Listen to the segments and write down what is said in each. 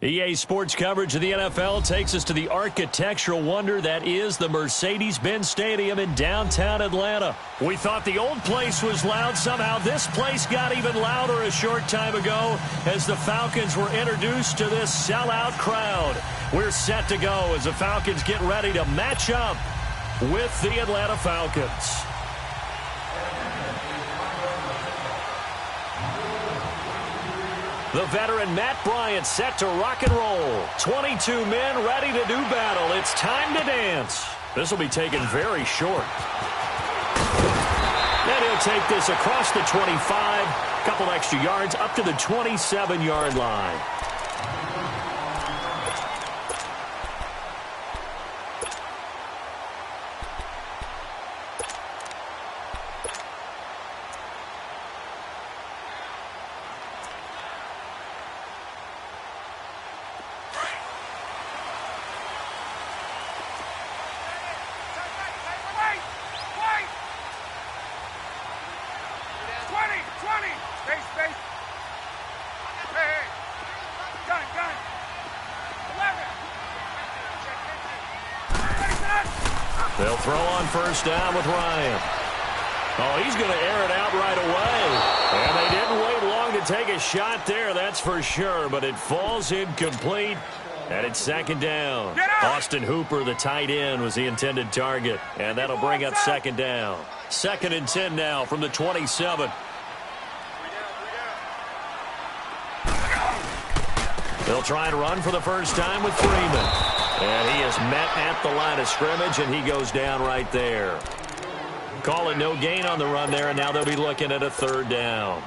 EA Sports coverage of the NFL takes us to the architectural wonder that is the Mercedes-Benz Stadium in downtown Atlanta. We thought the old place was loud. Somehow this place got even louder a short time ago as the Falcons were introduced to this sellout crowd. We're set to go as the Falcons get ready to match up with the Atlanta Falcons. The veteran Matt Bryant set to rock and roll. 22 men ready to do battle. It's time to dance. This will be taken very short. And he'll take this across the 25. Couple extra yards up to the 27-yard line. They'll throw on first down with Ryan. Oh, he's going to air it out right away. And they didn't wait long to take a shot there, that's for sure. But it falls incomplete, and it's second down. Austin Hooper, the tight end, was the intended target. And that'll bring up second down. 2nd and 10 now from the 27. They'll try and run for the first time with Freeman. And he is met at the line of scrimmage, and he goes down right there. Call it no gain on the run there, and now they'll be looking at a 3rd down.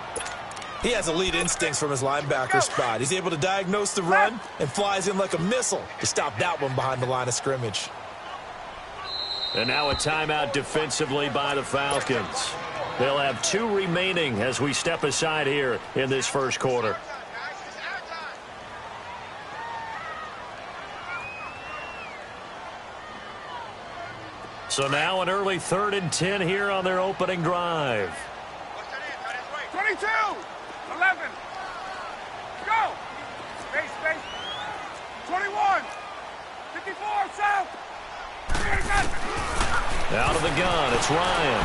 He has elite instincts from his linebacker spot. He's able to diagnose the run and flies in like a missile to stop that one behind the line of scrimmage. And now a timeout defensively by the Falcons. They'll have 2 remaining as we step aside here in this first quarter. So now an early 3rd and 10 here on their opening drive. 22, 11, go, space, 21, 54, south. Out of the gun, it's Ryan.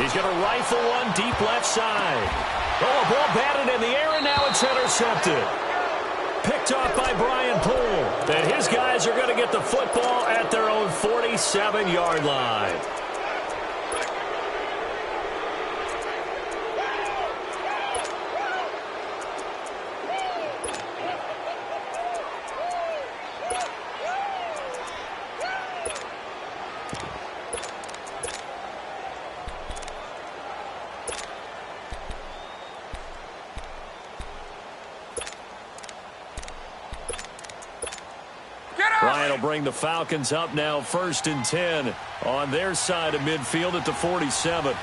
He's going to rifle one deep left side. Oh, a ball batted in the air, and now it's intercepted. Picked off by Brian Poole. And his guys are going to get the football at their own 47-yard line. Ryan will bring the Falcons up now 1st and 10 on their side of midfield at the 47.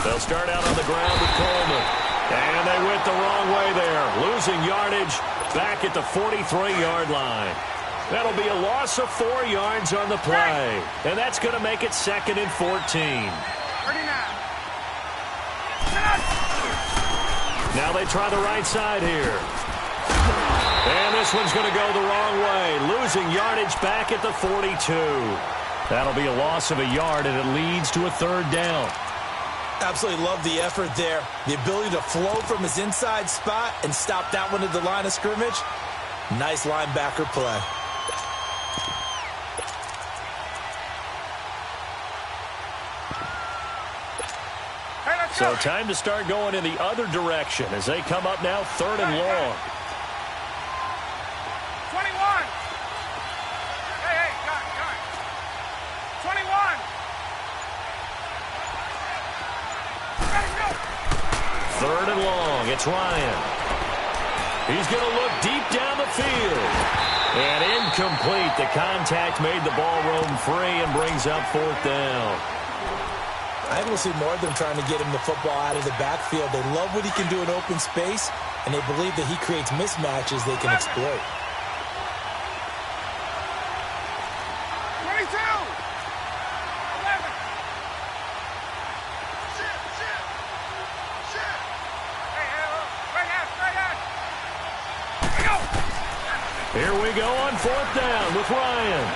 They'll start out on the ground with Coleman. And they went the wrong way there. Losing yardage back at the 43-yard line. That'll be a loss of 4 yards on the play. And that's going to make it 2nd and 14. Now they try the right side here. And this one's going to go the wrong way. Losing yardage back at the 42. That'll be a loss of a yard, and it leads to a 3rd down. Absolutely love the effort there. The ability to flow from his inside spot and stop that one at the line of scrimmage. Nice linebacker play. So time to start going in the other direction as they come up now 3rd and long. 21. Hey, got it. 21. 3rd and long. It's Ryan. He's going to look deep down the field. And incomplete. The contact made the ball roam free and brings up 4th down. I will see more of them trying to get him the football out of the backfield. They love what he can do in open space, and they believe that he creates mismatches they can exploit. 22. 11. Hey, right now. Here we go on 4th down with Ryan.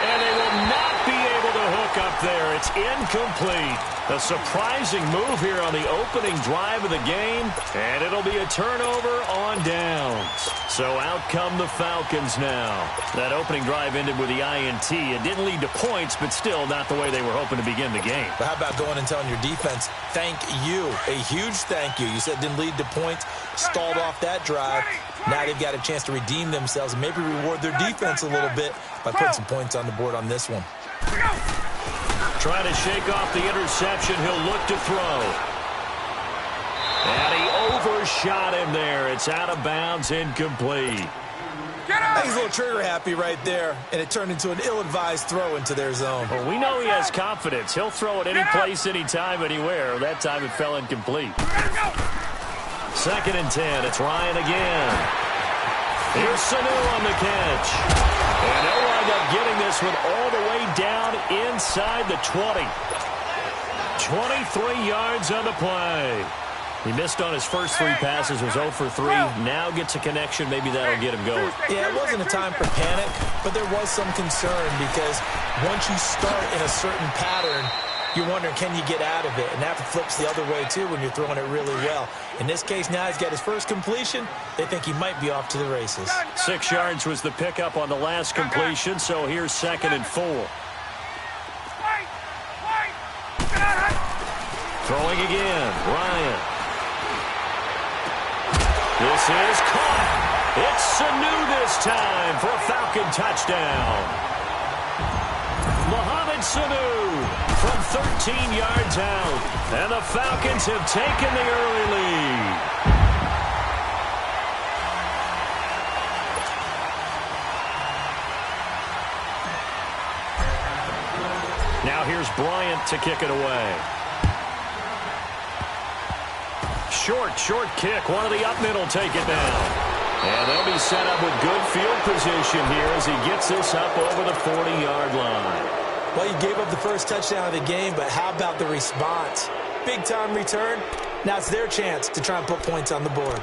And they will not be able to hook up there. It's incomplete. A surprising move here on the opening drive of the game, and it'll be a turnover on downs. So out come the Falcons now. That opening drive ended with the INT. It didn't lead to points, but still not the way they were hoping to begin the game. But how about going and telling your defense, thank you, a huge thank you. You said it didn't lead to points, stalled off that drive. Now they've got a chance to redeem themselves and maybe reward their defense a little bit by putting some points on the board on this one. Trying to shake off the interception. He'll look to throw. And he overshot him there. It's out of bounds, incomplete. He's a little trigger happy right there, and it turned into an ill-advised throw into their zone. Well, we know he has confidence. He'll throw it any place, anytime, anywhere. That time it fell incomplete. 2nd and 10. It's Ryan again. Here's Sanu on the catch. And they'll wind up getting this one all the way down inside the 20. 23 yards on the play. He missed on his first 3 passes, was 0 for 3. Now gets a connection. Maybe that'll get him going. Yeah, it wasn't a time for panic, but there was some concern because once you start in a certain pattern, you're wondering, can you get out of it? And that flips the other way, too, when you're throwing it really well. In this case, now he's got his first completion. They think he might be off to the races. 6 yards was the pickup on the last completion, so here's 2nd and 4. Throwing again, Ryan. This is caught. It's Sanu this time for a Falcon touchdown. Mohamed Sanu from 13 yards out. And the Falcons have taken the early lead. Now here's Bryant to kick it away. Short kick. One of the up mid will take it down. And they'll be set up with good field position here as he gets this up over the 40-yard line. Well, you gave up the first touchdown of the game, but how about the response? Big-time return. Now it's their chance to try and put points on the board.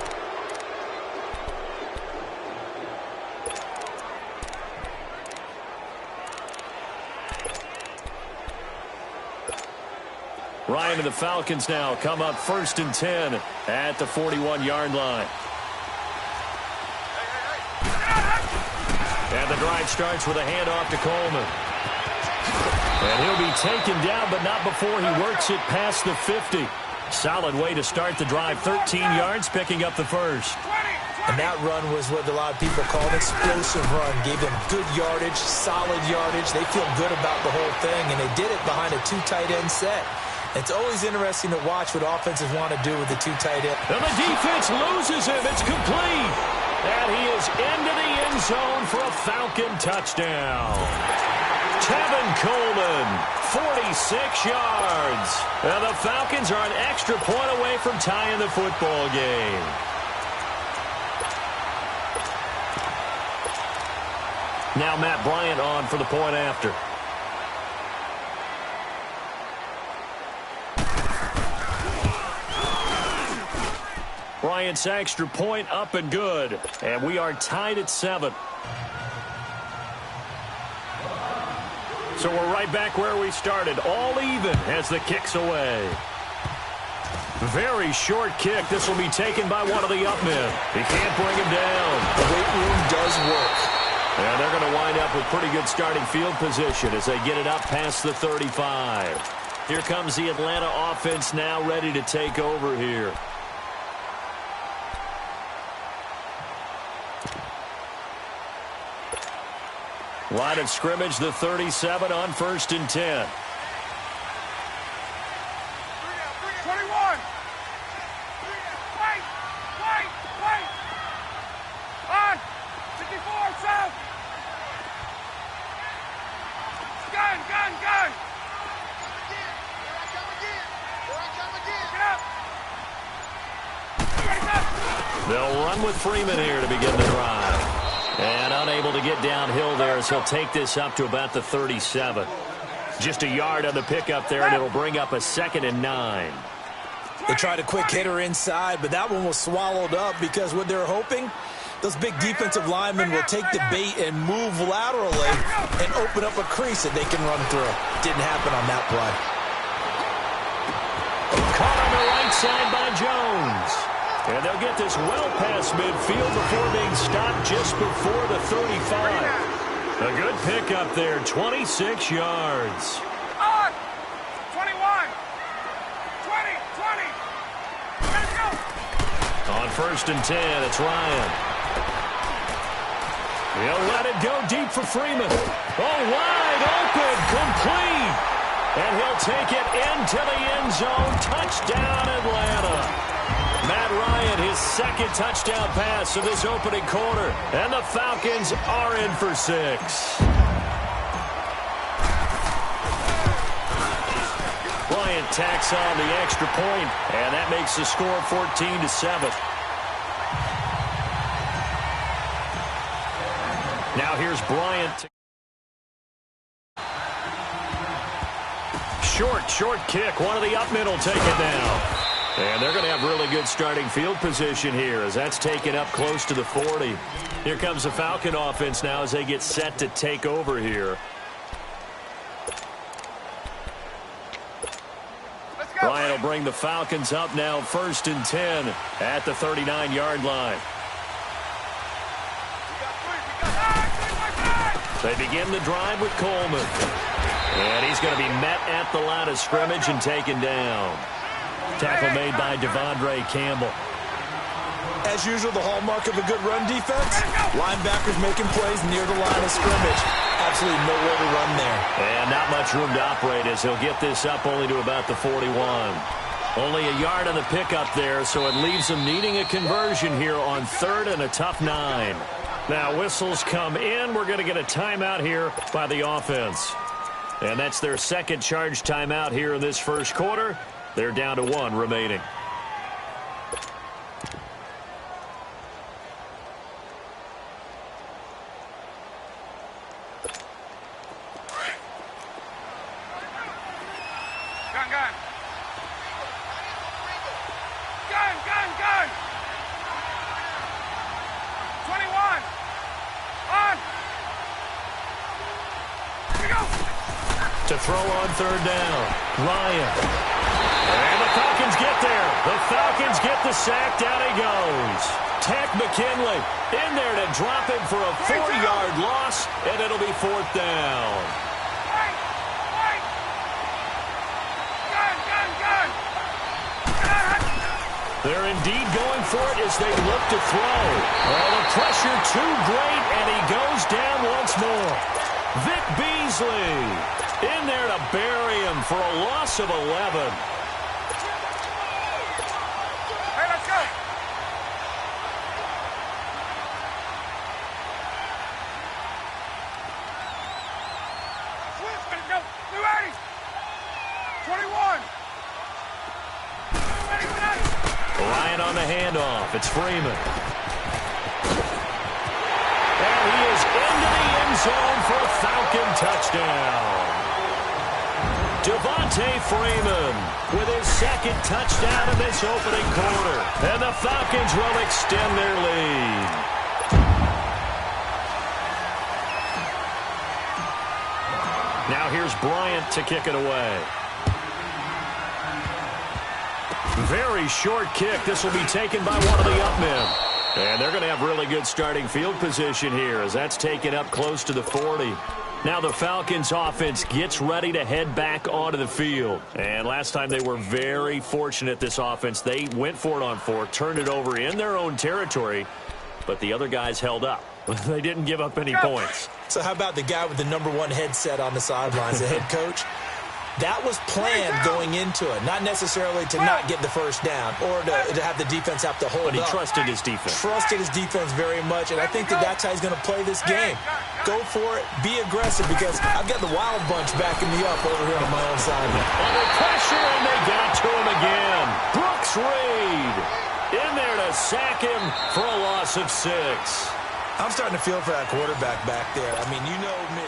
Ryan and the Falcons now come up 1st and 10 at the 41-yard line. And the drive starts with a handoff to Coleman. And he'll be taken down, but not before he works it past the 50. Solid way to start the drive. 13 yards, picking up the first. And that run was what a lot of people call an explosive run. Gave them good yardage, solid yardage. They feel good about the whole thing, and they did it behind a 2 tight end set. It's always interesting to watch what offenses want to do with the 2 tight end. And the defense loses him. It's complete. And he is into the end zone for a Falcon touchdown. Tevin Coleman, 46 yards. And the Falcons are an extra point away from tying the football game. Now Matt Bryant on for the point after. Bryant's extra point up and good. And we are tied at 7. So we're right back where we started. All even as the kick's away. Very short kick. This will be taken by one of the up men. He can't bring him down. The weight room does work. And they're going to wind up with pretty good starting field position as they get it up past the 35. Here comes the Atlanta offense now ready to take over here. Line of scrimmage, the 37 on 1st and 10. 21. Wait. On. 54, south. Gun. Get up. They'll run with Freeman here to begin the drive. And unable to get downhill there as he'll take this up to about the 37. Just a yard on the pickup there, and it'll bring up a 2nd and 9. They tried a quick hitter inside, but that one was swallowed up because what they're hoping, those big defensive linemen will take the bait and move laterally and open up a crease that they can run through. Didn't happen on that play. Caught on the right side by Jones. And they'll get this well past midfield before being stopped just before the 35. A good pickup there, 26 yards. On! 21! 20! 20! Let's go! On 1st and 10, it's Ryan. He'll let it go deep for Freeman. Oh, wide open, complete. And he'll take it into the end zone. Touchdown, Atlanta. Matt Ryan, his second touchdown pass of this opening quarter. And the Falcons are in for 6. Bryant tacks on the extra point, and that makes the score 14-7. Now here's Bryant. Short kick. One of the up middle take it down. And they're going to have really good starting field position here as that's taken up close to the 40. Here comes the Falcon offense now as they get set to take over here. Bryant will bring the Falcons up now 1st and 10 at the 39-yard line. They begin the drive with Coleman. And he's going to be met at the line of scrimmage and taken down. Tackle made by Devondre Campbell. As usual, the hallmark of a good run defense, linebackers making plays near the line of scrimmage. Absolutely nowhere to run there. And not much room to operate as he'll get this up only to about the 41. Only a yard on the pickup there, so it leaves them needing a conversion here on 3rd and a tough 9. Now whistles come in. We're going to get a timeout here by the offense. And that's their second charge timeout here in this first quarter. They're down to 1 remaining. Gun! 21! On! Here we go! To throw on 3rd down, Ryan. And the Falcons get there. The Falcons get the sack. Down he goes. Tech McKinley in there to drop him for a 4-yard loss, and it'll be 4th down. Wait! Gun! They're indeed going for it as they look to throw. Well, the pressure too great, and he goes down once more. Vic Beasley in there to bury him for a loss of 11. Hey, let's go! Let's go! New 80! 21! Ryan on the handoff. It's Freeman. And he is into the end zone for a Falcon touchdown. Devontae Freeman with his second touchdown in this opening quarter. And the Falcons will extend their lead. Now here's Bryant to kick it away. Very short kick. This will be taken by one of the up men. And they're going to have really good starting field position here as that's taken up close to the 40. Now the Falcons offense gets ready to head back onto the field. And last time they were very fortunate, this offense. They went for it on 4, turned it over in their own territory, but the other guys held up. They didn't give up any points. So how about the guy with the #1 headset on the sidelines, the head coach? That was planned going into it, not necessarily to not get the first down or to have the defense have to hold up. But he trusted his defense. Trusted his defense very much, and I think that's how he's going to play this game. Go for it, be aggressive, because I've got the wild bunch backing me up over here on my own side. Under pressure, and they got to him again. Brooks Reed in there to sack him for a loss of 6. I'm starting to feel for that quarterback back there. I mean, you know me.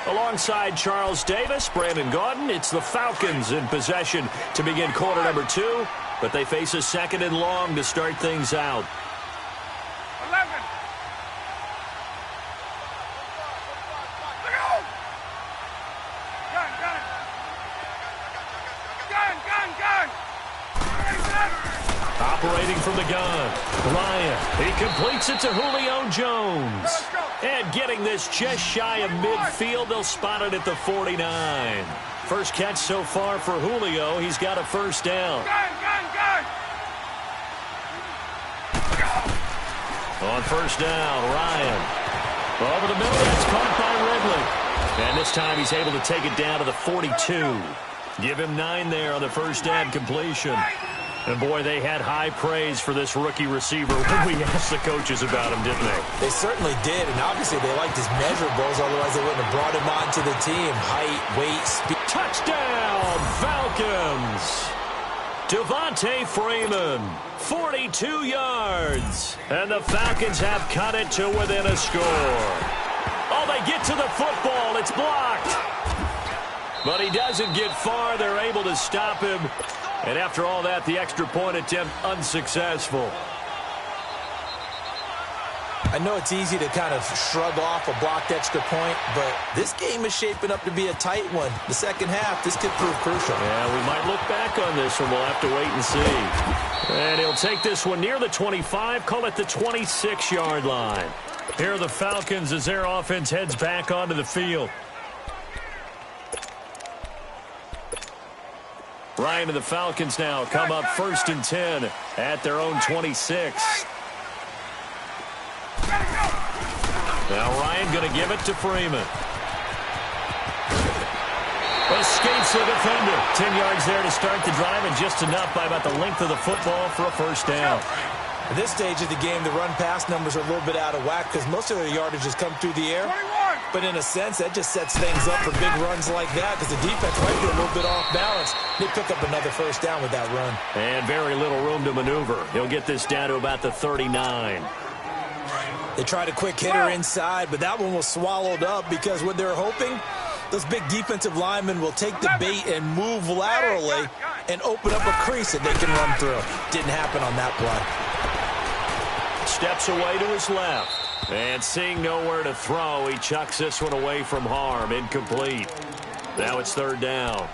Alongside Charles Davis, Brandon Gaudin, it's the Falcons in possession to begin quarter number 2. but they face a 2nd and long to start things out. 11. Look out! Gun, gun. Gun, gun, gun. Ready, set. Operating from the gun, Ryan. He completes it to Julio Jones. And getting this just shy of midfield, they'll spot it at the 49. First catch so far for Julio. He's got a first down. Gun, gun, gun. On first down, Ryan. Over the middle, that's caught by Ridley. And this time he's able to take it down to the 42. Give him 9 there on the first down completion. And, boy, they had high praise for this rookie receiver when we asked the coaches about him, didn't they? They certainly did, and obviously they liked his measurables, otherwise they wouldn't have brought him onto the team. Height, weight, speed. Touchdown, Falcons! Devontae Freeman, 42 yards. And the Falcons have cut it to within a score. Oh, they get to the football. It's blocked. But he doesn't get far. They're able to stop him. And after all that, the extra point attempt unsuccessful. I know it's easy to kind of shrug off a blocked extra point, but this game is shaping up to be a tight one. The second half, this could prove crucial. Yeah, we might look back on this one. We'll have to wait and see. And he'll take this one near the 25, call it the 26-yard line. Here are the Falcons as their offense heads back onto the field. Ryan and the Falcons now come up 1st and 10 at their own 26. Now Ryan going to give it to Freeman. Escapes the defender. 10 yards there to start the drive, and just enough by about the length of the football for a first down. At this stage of the game, the run-pass numbers are a little bit out of whack because most of their yardage has come through the air. 21. But in a sense, that just sets things up for big runs like that because the defense might be a little bit off balance. They pick up another first down with that run. And very little room to maneuver. He'll get this down to about the 39. They tried a quick hitter inside, but that one was swallowed up because what they're hoping, those big defensive linemen will take the bait and move laterally and open up a crease that they can run through. Didn't happen on that play. Steps away to his left. And seeing nowhere to throw, he chucks this one away from harm. Incomplete. Now it's 3rd down.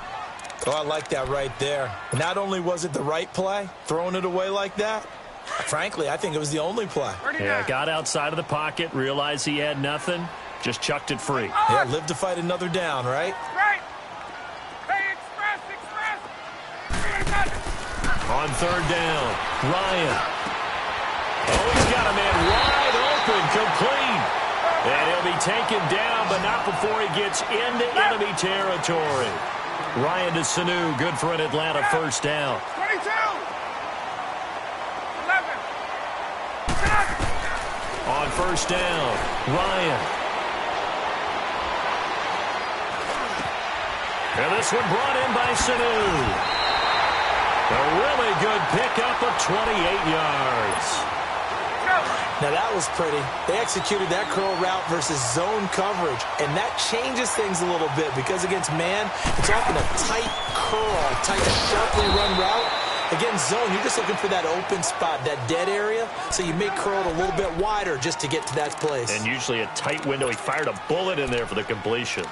Oh, I like that right there. Not only was it the right play, throwing it away like that, frankly, I think it was the only play. Yeah, got outside of the pocket, realized he had nothing, just chucked it free. Yeah, live to fight another down, right? Right. Hey, express. On 3rd down, Ryan. Oh, he's got a man wide open, complete. And he'll be taken down, but not before he gets into enemy territory. Ryan to Sanu, good for an Atlanta first down. 22. 11. On first down, Ryan. And this one brought in by Sanu. A really good pickup of 28 yards. Now, that was pretty. They executed that curl route versus zone coverage, and that changes things a little bit because against man, it's often a tight curl, tight, sharply run route. Against zone, you're just looking for that open spot, that dead area, so you may curl it a little bit wider just to get to that place. And usually a tight window. He fired a bullet in there for the completion.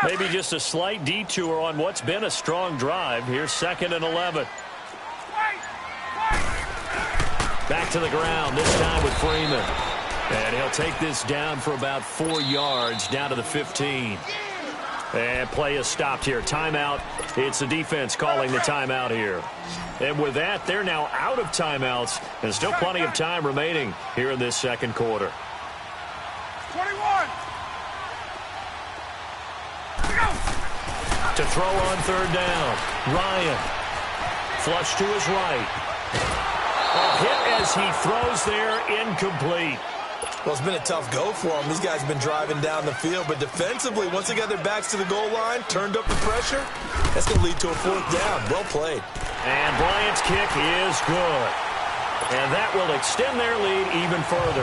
Maybe just a slight detour on what's been a strong drive. Here's 2nd and 11. Back to the ground, this time with Freeman. And he'll take this down for about 4 yards, down to the 15. And play is stopped here. Timeout. It's the defense calling the timeout here. And with that, they're now out of timeouts. And still plenty of time remaining here in this second quarter. 21. To throw on 3rd down, Ryan. Flush to his right. A hit as he throws there, incomplete. Well, it's been a tough go for them. These guys have been driving down the field, but defensively, once they got their backs to the goal line, turned up the pressure, that's going to lead to a 4th down. Well played. And Bryant's kick is good. And that will extend their lead even further.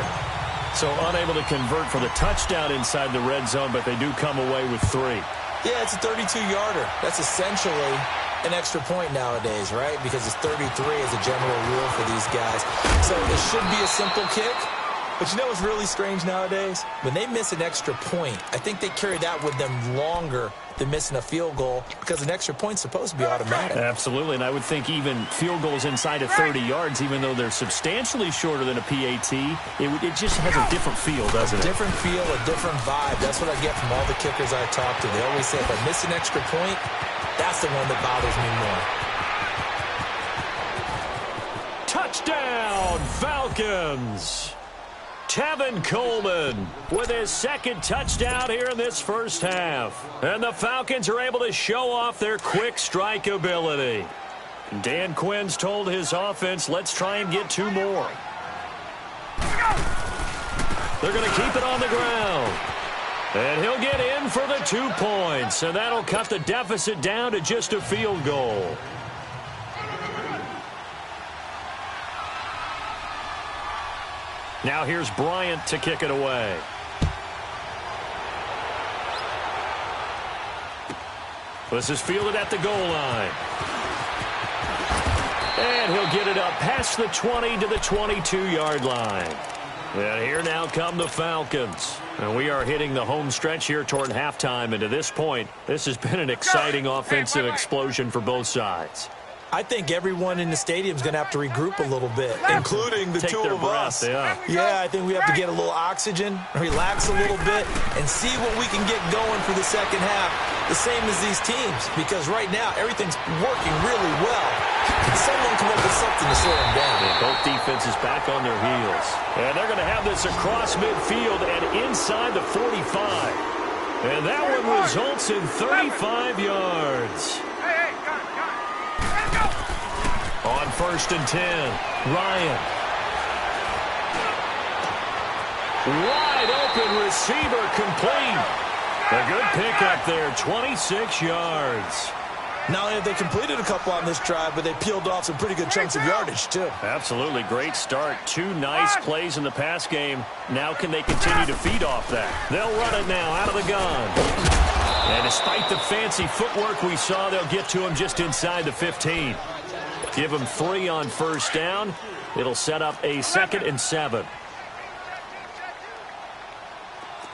So unable to convert for the touchdown inside the red zone, but they do come away with 3. Yeah, it's a 32-yarder. That's essentially an extra point nowadays, right? Because it's 33 as a general rule for these guys. So it should be a simple kick. But you know what's really strange nowadays? When they miss an extra point, I think they carry that with them longer than missing a field goal because an extra point's supposed to be automatic. Absolutely, and I would think even field goals inside of 30 yards, even though they're substantially shorter than a PAT, it just has a different feel, doesn't it? A different feel, a different vibe. That's what I get from all the kickers I talk to. They always say if I miss an extra point, that's the one that bothers me more. Touchdown, Falcons! Tevin Coleman with his second touchdown here in this first half. And the Falcons are able to show off their quick strike ability. Dan Quinn's told his offense, let's try and get 2 more. They're going to keep it on the ground. And he'll get in for the 2 points. And that'll cut the deficit down to just a field goal. Now here's Bryant to kick it away. This is fielded at the goal line. And he'll get it up past the 20 to the 22-yard line. And here now come the Falcons. And we are hitting the home stretch here toward halftime. And to this point, this has been an exciting offensive explosion for both sides. I think everyone in the stadium is going to have to regroup a little bit, including the Take 2 their of breath, us. Yeah, I think we have to get a little oxygen, relax a little bit, and see what we can get going for the second half, the same as these teams, because right now everything's working really well. Can someone come up with something to slow them down? Yeah, both defenses back on their heels. And they're going to have this across midfield and inside the 45. And that one results in 35 yards. On 1st and 10, Ryan. Wide open receiver complete. A good pickup there, 26 yards. Not only have they completed a couple on this drive, but they peeled off some pretty good chunks of yardage, too. Absolutely, great start. 2 nice plays in the pass game. Now can they continue to feed off that? They'll run it now out of the gun. And despite the fancy footwork we saw, they'll get to him just inside the 15. Give him 3 on 1st down. It'll set up a 2nd and 7.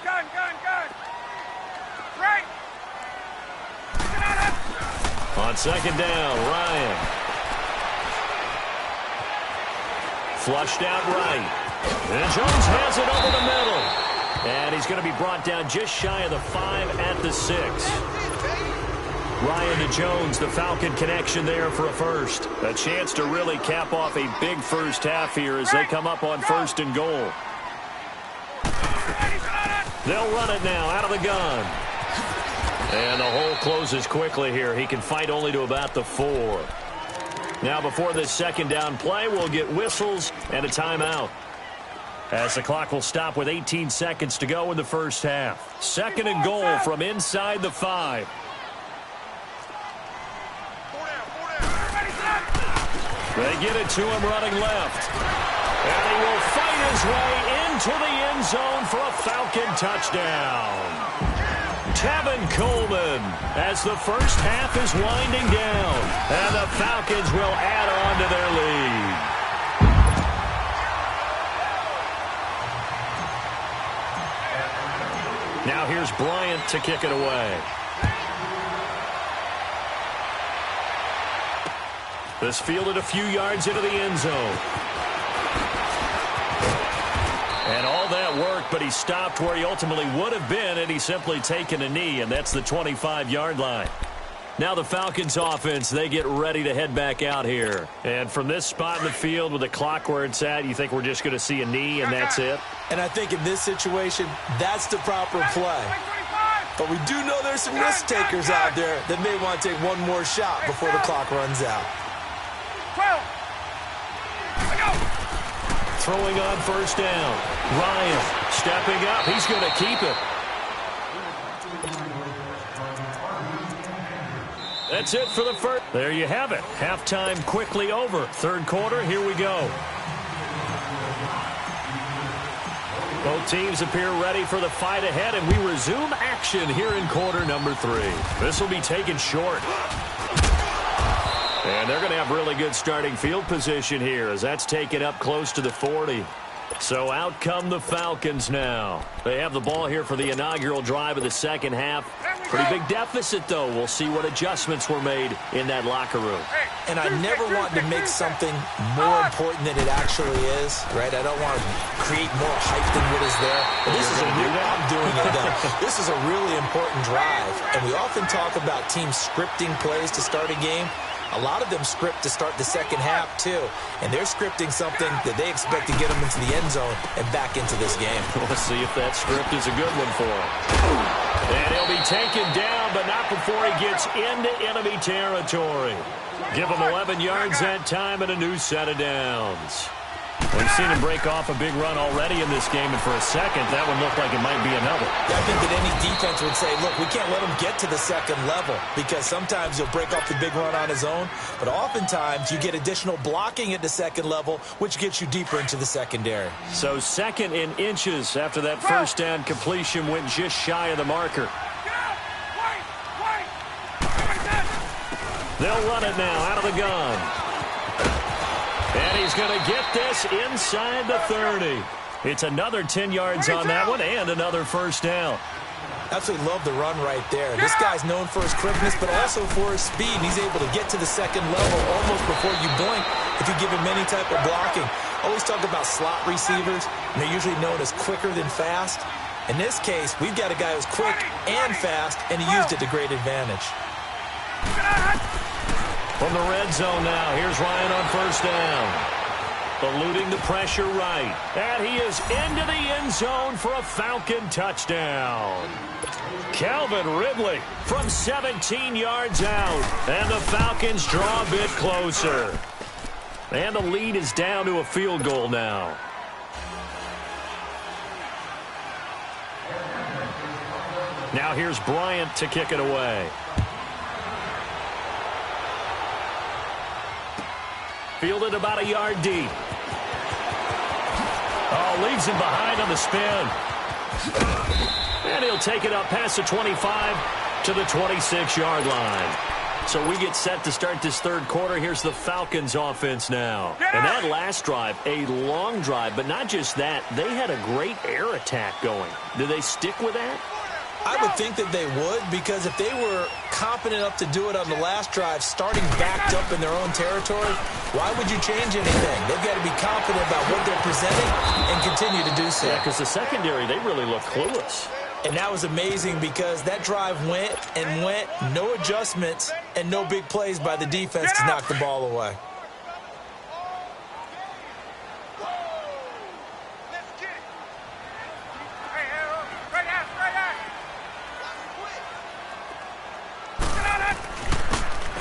Gun. Right. On 2nd down, Ryan. Flushed out right. And Jones has it over the middle. And he's going to be brought down just shy of the 5 at the 6. Ryan to Jones, the Falcon connection there for a first. A chance to really cap off a big first half here as they come up on 1st and goal. They'll run it now out of the gun. And the hole closes quickly here. He can fight only to about the 4. Now before this 2nd down play, we'll get whistles and a timeout. As the clock will stop with 18 seconds to go in the first half. 2nd and goal from inside the 5. They get it to him running left. And he will fight his way into the end zone for a Falcon touchdown. Tevin Coleman as the first half is winding down. And the Falcons will add on to their lead. Now here's Bryant to kick it away. This fielded a few yards into the end zone. And all that worked, but he stopped where he ultimately would have been had he simply taken a knee, and that's the 25-yard line. Now the Falcons offense, they get ready to head back out here. And from this spot in the field with the clock where it's at, you think we're just going to see a knee and that's it? And I think in this situation, that's the proper play. But we do know there's some risk takers out there that may want to take one more shot before the clock runs out. 12. Throwing on 1st down. Ryan stepping up. He's going to keep it. That's it for the first. There you have it. Halftime quickly over. 3rd quarter, here we go. Both teams appear ready for the fight ahead, and we resume action here in quarter number 3. This will be taken short. And they're going to have really good starting field position here as that's taken up close to the 40. So out come the Falcons now. They have the ball here for the inaugural drive of the second half. Pretty big deficit, though. We'll see what adjustments were made in that locker room. And I never want to make something more important than it actually is, right? I don't want to create more hype than what is there. But this is I'm doing it, though. This is a really important drive. And we often talk about teams scripting plays to start a game. A lot of them script to start the second half, too. And they're scripting something that they expect to get them into the end zone and back into this game. We'll see if that script is a good one for him. And he'll be taken down, but not before he gets into enemy territory. Give him 11 yards that time and a new set of downs. We've seen him break off a big run already in this game, and for a second, that one looked like it might be another. I think that any defense would say, look, we can't let him get to the second level because sometimes he'll break off the big run on his own, but oftentimes you get additional blocking at the second level, which gets you deeper into the secondary. So 2nd and inches after that first down completion went just shy of the marker. They'll run it now out of the gun. And he's going to get this inside the 30. It's another 10 yards on that one and another first down. Absolutely love the run right there. This guy's known for his quickness, but also for his speed. He's able to get to the second level almost before you blink if you give him any type of blocking. Always talk about slot receivers, and they're usually known as quicker than fast. In this case, we've got a guy who's quick and fast, and he used it to great advantage. From the red zone now, here's Ryan on first down. Eluding the pressure right. And he is into the end zone for a Falcon touchdown. Calvin Ridley from 17 yards out. And the Falcons draw a bit closer. And the lead is down to a field goal now. Now here's Bryant to kick it away. Fielded about a yard deep. Oh, leaves him behind on the spin. And he'll take it up past the 25 to the 26-yard line. So we get set to start this third quarter. Here's the Falcons offense now. And that last drive, a long drive, but not just that. They had a great air attack going. Do they stick with that? I would think that they would, because if they were confident enough to do it on the last drive, starting backed up in their own territory, why would you change anything? They've got to be confident about what they're presenting and continue to do so. Yeah, because the secondary, they really look clueless. And that was amazing because that drive went and went, no adjustments and no big plays by the defense to knock the ball away.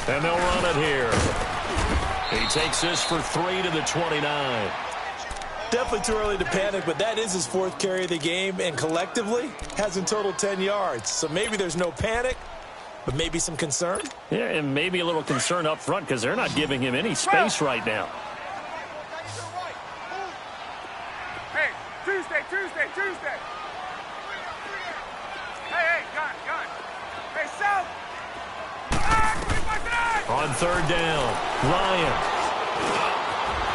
And they'll run it here. He takes this for 3 to the 29. Definitely too early to panic, but that is his 4th carry of the game, and collectively has in total 10 yards. So maybe there's no panic, but maybe some concern. Yeah, and maybe a little concern up front because they're not giving him any space right now. Hey, Tuesday. Hey, gun. Hey, South. On third down, Ryan.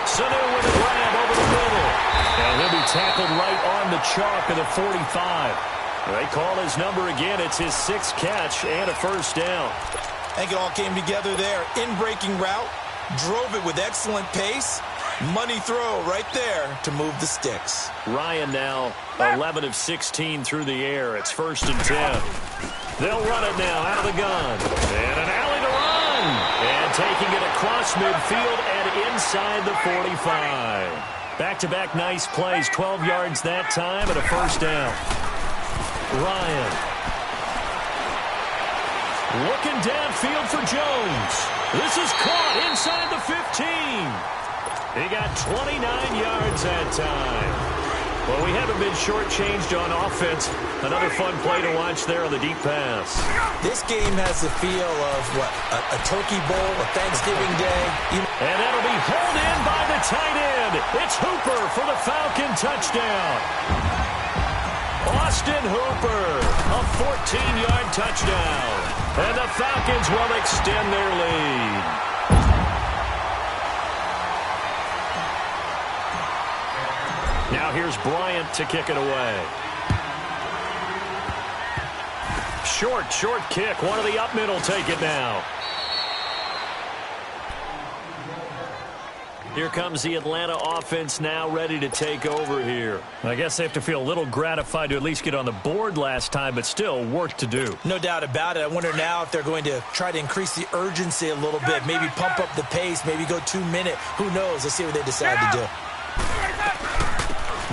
Sanu with a grab over the middle. And he'll be tackled right on the chalk of the 45. They call his number again. It's his 6th catch and a first down. I think it all came together there. In-breaking route, drove it with excellent pace. Money throw right there to move the sticks. Ryan now 11 of 16 through the air. It's 1st and 10. They'll run it now out of the gun. And an alley to run. And taking it across midfield and inside the 45. Back-to-back nice plays. 12 yards that time and a first down. Ryan. Looking downfield for Jones. This is caught inside the 15. He got 29 yards that time. Well, we haven't been shortchanged on offense. Another fun play to watch there on the deep pass. This game has the feel of, a Turkey Bowl, a Thanksgiving Day. And that'll be hauled in by the tight end. It's Hooper for the Falcon touchdown. Austin Hooper, a 14-yard touchdown. And the Falcons will extend their lead. Now here's Bryant to kick it away. Short kick. One of the up middle take it now. Here comes the Atlanta offense now ready to take over here. I guess they have to feel a little gratified to at least get on the board last time, but still work to do. No doubt about it. I wonder now if they're going to try to increase the urgency a little bit, maybe pump up the pace, maybe go 2-minute. Who knows? Let's see what they decide to do.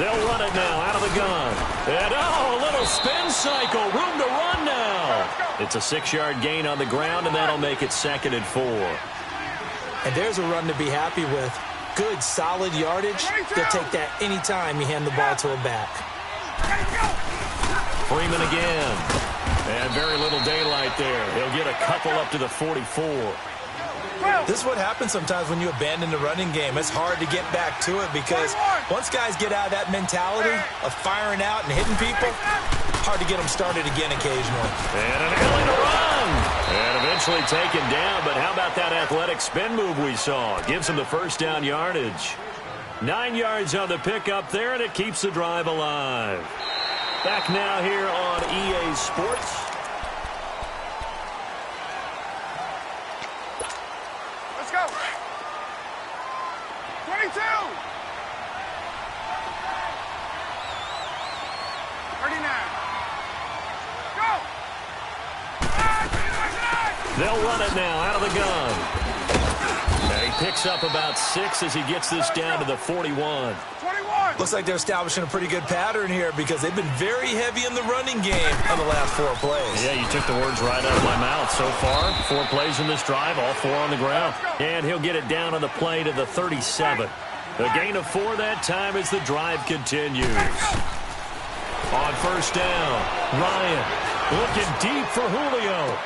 They'll run it now out of the gun. And, a little spin cycle. Room to run now. It's a 6-yard gain on the ground, and that'll make it 2nd and 4. And there's a run to be happy with. Good, solid yardage. They'll take that anytime you hand the ball to a back. Freeman again. And very little daylight there. He'll get a couple up to the 44. This is what happens sometimes when you abandon the running game. It's hard to get back to it because once guys get out of that mentality of firing out and hitting people, hard to get them started again occasionally. And an early to run. And eventually taken down, but how about that athletic spin move we saw? Gives him the first down yardage. 9 yards on the pickup there, and it keeps the drive alive. Back now here on EA Sports. Let's go. 22. 39. Go. They'll run it now out of the gun. And he picks up about 6 as he gets this down to the 41. 21. Looks like they're establishing a pretty good pattern here because they've been very heavy in the running game on the last 4 plays. Yeah, you took the words right out of my mouth. So far, 4 plays in this drive, all 4 on the ground. And he'll get it down on the play to the 37. A gain of 4 that time as the drive continues. On first down, Ryan looking deep for Julio.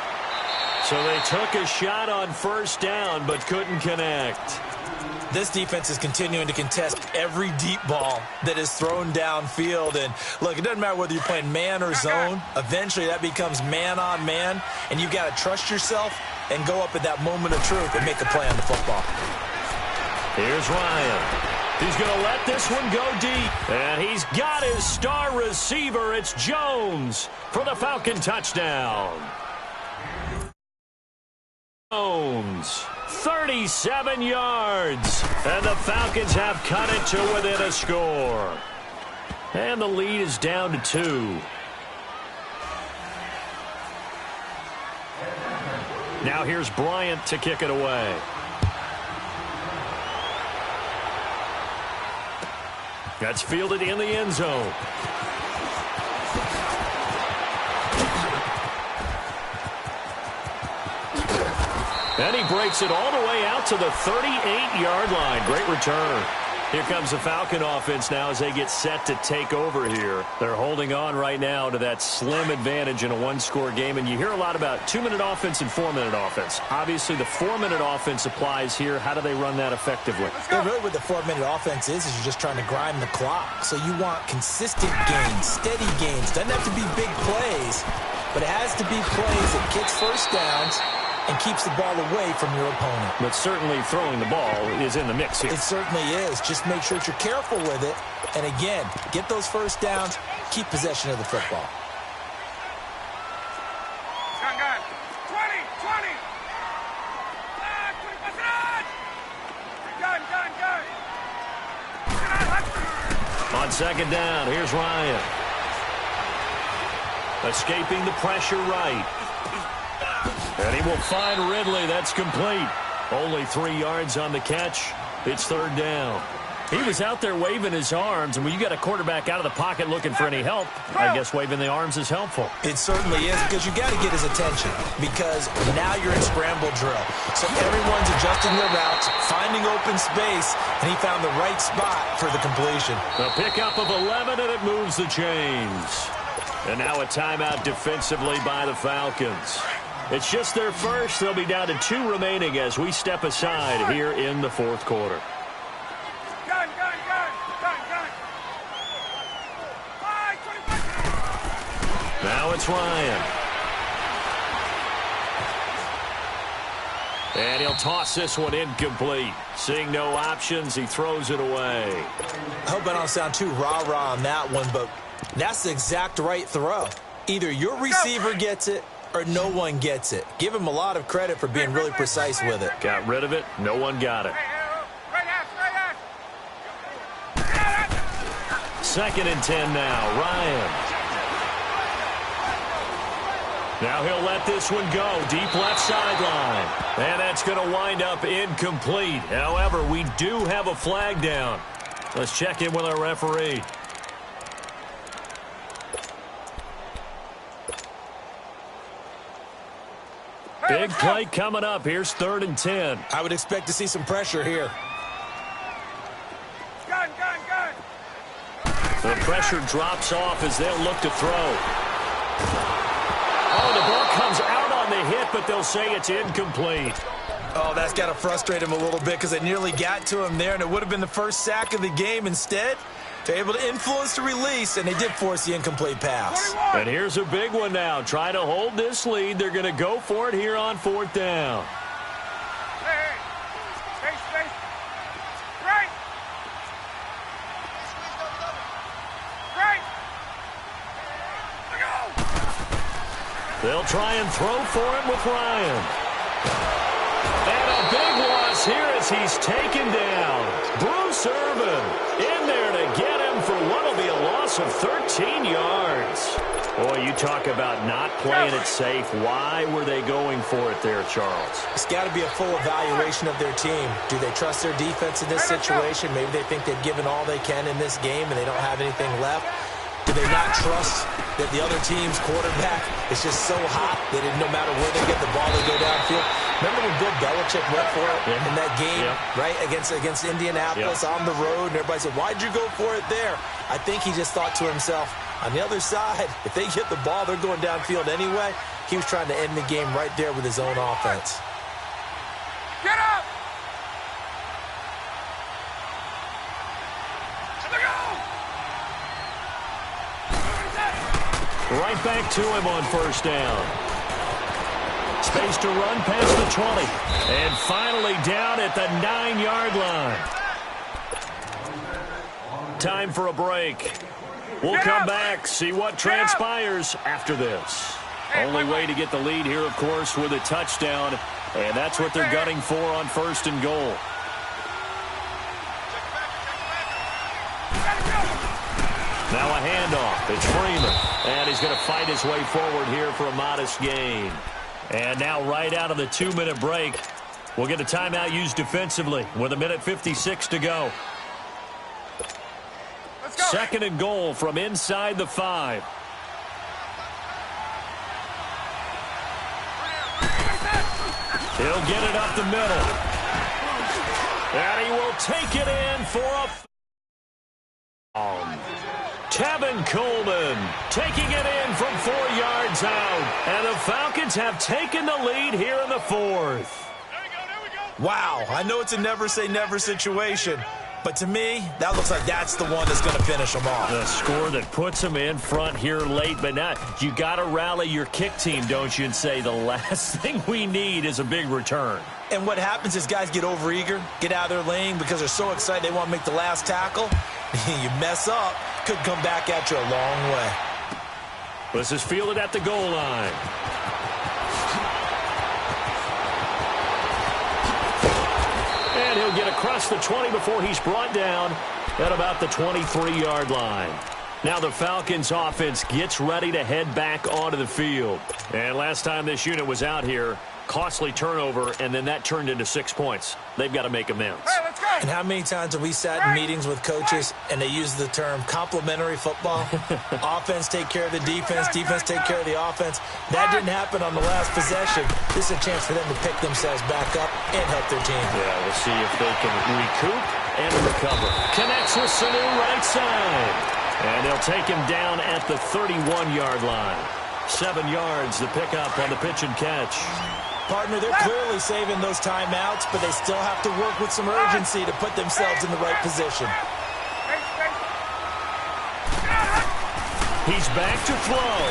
So they took a shot on first down but couldn't connect. This defense is continuing to contest every deep ball that is thrown downfield. And, look, it doesn't matter whether you're playing man or zone. Eventually, that becomes man-on-man, and you've got to trust yourself and go up at that moment of truth and make a play on the football. Here's Ryan. He's going to let this one go deep. And he's got his star receiver. It's Jones for the Falcon touchdown. Jones, 37 yards. And the Falcons have cut it to within a score. And the lead is down to 2. Now here's Bryant to kick it away. That's fielded in the end zone. And he breaks it all the way out to the 38-yard line. Great return. Here comes the Falcon offense now as they get set to take over here. They're holding on right now to that slim advantage in a 1-score game. And you hear a lot about 2-minute offense and 4-minute offense. Obviously, the 4-minute offense applies here. How do they run that effectively? Yeah, really what the 4-minute offense is you're just trying to grind the clock. So you want consistent gains, steady gains. Doesn't have to be big plays, but it has to be plays that gets first downs and keeps the ball away from your opponent. But certainly throwing the ball is in the mix here. It certainly is. Just make sure that you're careful with it. And again, get those first downs, keep possession of the football. Gun. 20. Gun. On second down, here's Ryan. Escaping the pressure right. And he will find Ridley. That's complete. Only 3 yards on the catch. It's third down. He was out there waving his arms, and when you got a quarterback out of the pocket looking for any help, I guess waving the arms is helpful. It certainly is, because you got to get his attention, because now you're in scramble drill. So everyone's adjusting their routes, finding open space, and he found the right spot for the completion. A pickup of 11, and it moves the chains. And now a timeout defensively by the Falcons. It's just their first. They'll be down to 2 remaining as we step aside here in the fourth quarter. Gun. Now it's Ryan. And he'll toss this one incomplete. Seeing no options, he throws it away. I hope I don't sound too rah-rah on that one, but that's the exact right throw. Either your receiver gets it or no one gets it. Give him a lot of credit for being really precise with it. Got rid of it. No one got it. 2nd and 10 now. Ryan. Now he'll let this one go. Deep left sideline. And that's going to wind up incomplete. However, we do have a flag down. Let's check in with our referee. Big play coming up. Here's 3rd and 10. I would expect to see some pressure here. Gun. The pressure drops off as they'll look to throw. Oh, the ball comes out on the hit, but they'll say it's incomplete. Oh, that's got to frustrate him a little bit because they nearly got to him there, and it would have been the first sack of the game. Instead, they're able to influence the release, and they did force the incomplete pass. 21. And here's a big one now. Trying to hold this lead. They're going to go for it here on 4th down. Hey. Space. Right. They'll try and throw for him with Ryan. And a big loss here as he's taken down. Bruce Irvin in there to get him for what will be a loss of 13 yards. Boy, you talk about not playing it safe. Why were they going for it there, Charles? It's got to be a full evaluation of their team. Do they trust their defense in this situation? Maybe they think they've given all they can in this game and they don't have anything left. Do they not trust that the other team's quarterback is just so hot that no matter where they get the ball, they go downfield? Remember when Bill Belichick went for it in that game, right, against Indianapolis on the road, and everybody said, why'd you go for it there? I think he just thought to himself, on the other side, if they get the ball, they're going downfield anyway. He was trying to end the game right there with his own offense. Get up! Right back to him on 1st down. Space to run past the 20. And finally down at the 9-yard line. Time for a break. We'll come back, see what transpires after this. Only way to get the lead here, of course, with a touchdown. And that's what they're gunning for on 1st and goal. Now a handoff. It's Freeman. And he's going to fight his way forward here for a modest gain. And now right out of the 2-minute break, we'll get a timeout used defensively with 1:56 to go. Let's go. 2nd and goal from inside the 5. He'll get it up the middle. And he will take it in for a Tevin Coleman taking it in from 4 yards out. And the Falcons have taken the lead here in the 4th. Wow, I know it's a never-say-never situation, but to me, that looks like that's the one that's going to finish them off. The score that puts them in front here late, but not. You got to rally your kick team, don't you, and say the last thing we need is a big return. And what happens is guys get overeager, get out of their lane because they're so excited they want to make the last tackle. You mess up, could come back at you a long way. This is fielded at the goal line. And he'll get across the 20 before he's brought down at about the 23-yard line. Now the Falcons offense gets ready to head back onto the field. And last time this unit was out here, costly turnover, and then that turned into 6 points. They've got to make amends. Hey, let's go. And how many times have we sat in meetings with coaches and they use the term complementary football? Offense take care of the defense, defense take care of the offense. That didn't happen on the last possession. This is a chance for them to pick themselves back up and help their team. Yeah, we'll see if they can recoup and recover. Connects with Sanu right side. And they'll take him down at the 31-yard line. 7 yards, the pickup on the pitch and catch. Partner, they're clearly saving those timeouts, but they still have to work with some urgency to put themselves in the right position. He's back to throw.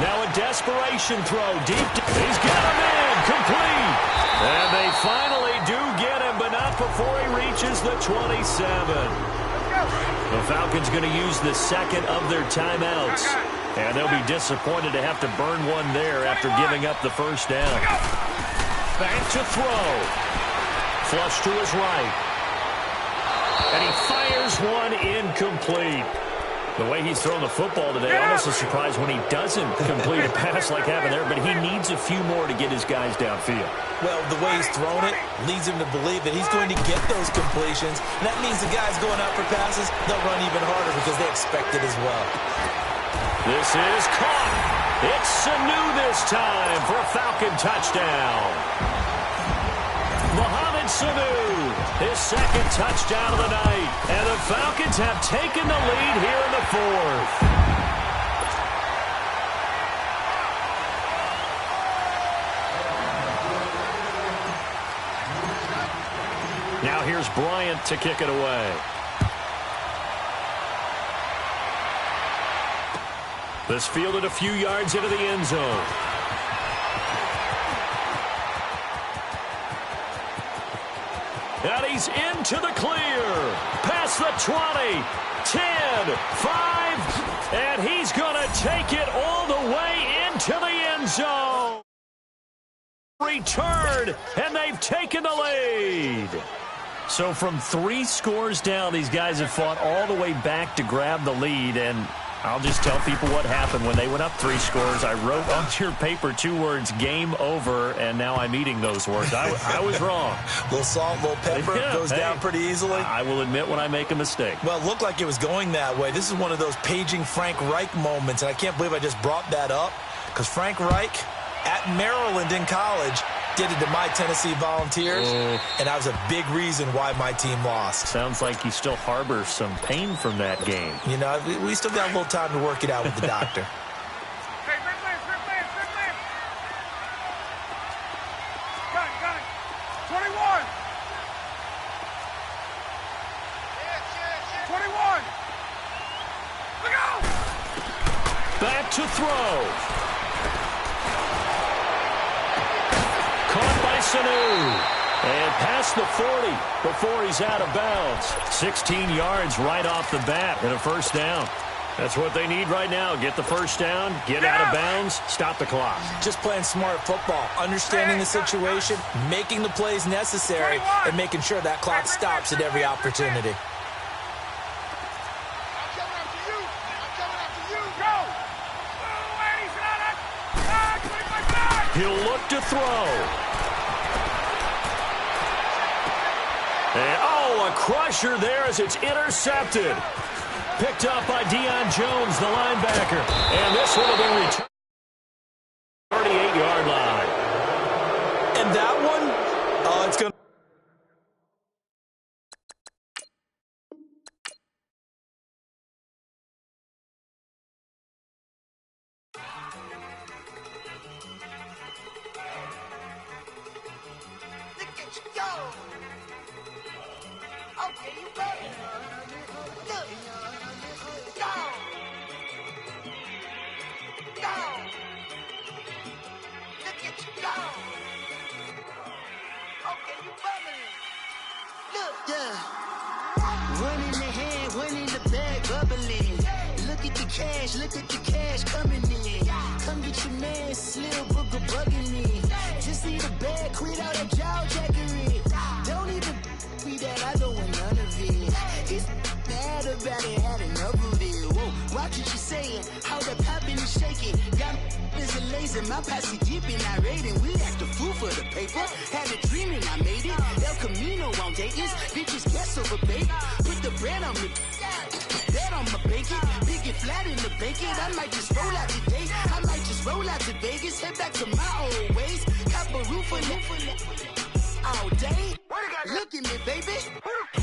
Now a desperation throw. Deep. He's got him in. Complete. And they finally do get him, but not before he reaches the 27. The Falcons going to use the second of their timeouts. And they'll be disappointed to have to burn one there after giving up the first down. Back to throw. Flush to his right. And he fires one incomplete. The way he's thrown the football today, almost a surprise when he doesn't complete a pass like happened there, but he needs a few more to get his guys downfield. Well, the way he's thrown it leads him to believe that he's going to get those completions. And that means the guys going out for passes, they'll run even harder because they expect it as well. This is caught. It's Sanu this time for a Falcon touchdown. Mohamed Sanu, his second touchdown of the night. And the Falcons have taken the lead here in the fourth. Now here's Bryant to kick it away. This fielded a few yards into the end zone. And he's into the clear. Past the 20, 10, 5, and he's going to take it all the way into the end zone. Return, and they've taken the lead. So from 3 scores down, these guys have fought all the way back to grab the lead, and I'll just tell people what happened when they went up 3 scores. I wrote onto your paper 2 words, game over, and now I'm eating those words. I was wrong. A little salt, a little pepper, goes down pretty easily. I will admit when I make a mistake. Well, it looked like it was going that way. This is one of those paging Frank Reich moments, and I can't believe I just brought that up because Frank Reich at Maryland in college did it to my Tennessee Volunteers, and that was a big reason why my team lost. Sounds like you still harbor some pain from that game. You know, we still got a little time to work it out with the doctor. Hey, red. Got it. 21. 21. Look out! Back to throw. Caught by Sanu. And past the 40 before he's out of bounds. 16 yards right off the bat and a first down. That's what they need right now. Get the first down, get out of bounds, stop the clock. Just playing smart football, understanding the situation, making the plays necessary, and making sure that clock stops at every opportunity. He'll look to throw. And, a crusher there as it's intercepted. Picked up by Deion Jones, the linebacker. And this one will be returned. 38-yard line. And that one, it's going to... Look at the cash coming in. Come get your man, Slim Booker bugging me. Just need a bag, quit all that jaw jackery. Don't even be that, I don't want none of it. He's mad about it, had enough of it. Whoa, watch what you saying, how the poppin' and shaking. Got is a laser, my posse dipping, I raiding. We act a fool for the paper. Had a dream and I made it. El Camino on Dayton's, bitches guess over bait. Put the bread on me. Bet on my bacon, big and flat in the bacon. I might just roll out today. I might just roll out to Vegas, head back to my old ways. Cop a roof all day. Look at me, baby.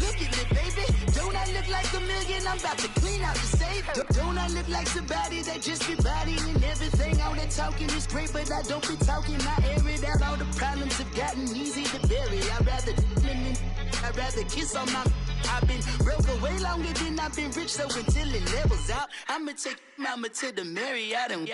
Look at me, baby. Don't I look like a million? I'm about to clean out the safe. Don't I look like somebody that just be bodying everything? All that talking is great, but I don't be talking. I air it out. All the problems have gotten easy to bury. I'd rather kiss on my I've been broke way longer than I've been rich, so until it levels out, I'ma take mama to the Marriott and